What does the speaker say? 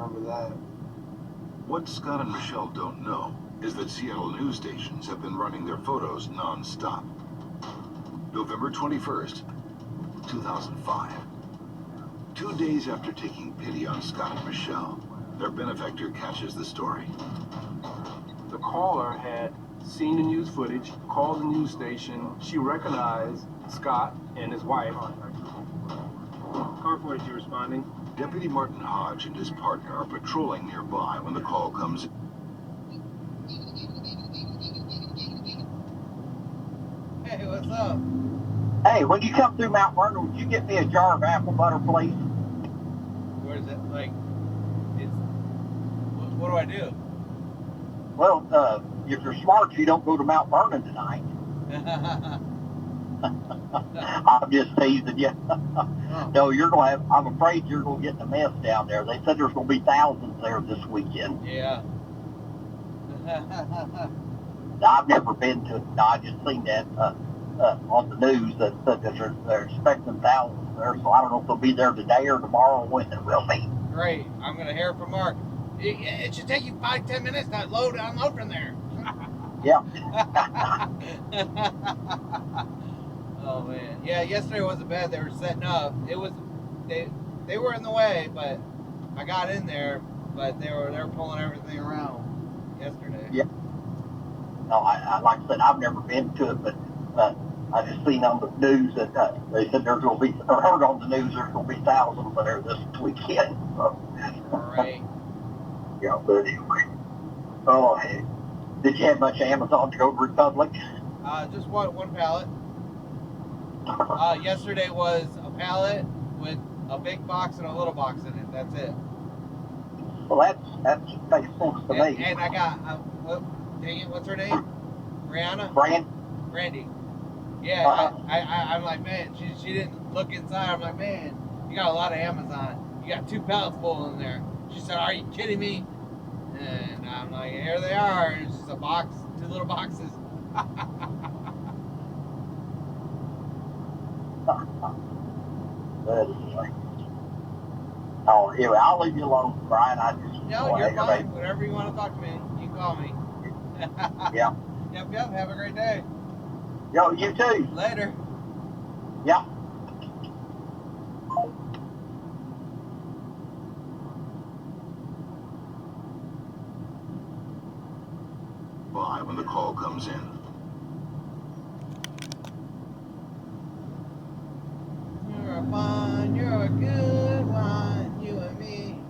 remember that. What Scott and Michelle don't know is that Seattle news stations have been running their photos non-stop. November 21st, 2005. 2 days after taking pity on Scott and Michelle, their benefactor catches the story. The caller had seen the news footage, called the news station. She recognized Scott and his wife. Car 42 responding. Deputy Martin Hodge and his partner are patrolling nearby when the call comes in. Hey, what's up? Hey, when you come through Mount Vernon, would you get me a jar of apple butter, please? Where is it? Like, it's. What do I do? Well, if you're smart, you don't go to Mount Vernon tonight. I'm just teasing you. No, you're going to have, I'm afraid you're going to get in a mess down there. They said there's going to be thousands there this weekend. Yeah. Now, I've never been to it. No, I just seen that on the news that said that they're expecting thousands there. So I don't know if they'll be there today or tomorrow or when it will be. Great. I'm going to hear from Mark. It should take you 5-10 minutes to unload from there. Yeah. Oh man, yeah. Yesterday wasn't bad. They were setting up. It was they were in the way, but I got in there. But they were pulling everything around yesterday. Yeah. No, I like I said, I've never been to it, but I just seen on the news that they said there's going to be, or heard on the news there's going to be thousands there this weekend. So. Right. Yeah, but anyway. Oh, hey. Did you have much Amazon to go to Republic? Just one pallet. Yesterday was a pallet with a big box and a little box in it. That's it. Well, that makes sense to me. And I got, dang it, what's her name? Brianna? Brandy. Yeah, I'm like, man, she didn't look inside. I'm like, man, you got a lot of Amazon. You got 2 pallets full in there. She said, are you kidding me? And I'm like, here they are. It's just a box, 2 little boxes. But anyway. Oh, anyway, I'll leave you alone, Brian. I just. No, you're fine. Whenever you want to talk to me, you call me. Yeah. Yep. Have a great day. Yo, you too. Later. Yeah. By when the call comes in. You're a fun, you're a good one, you and me.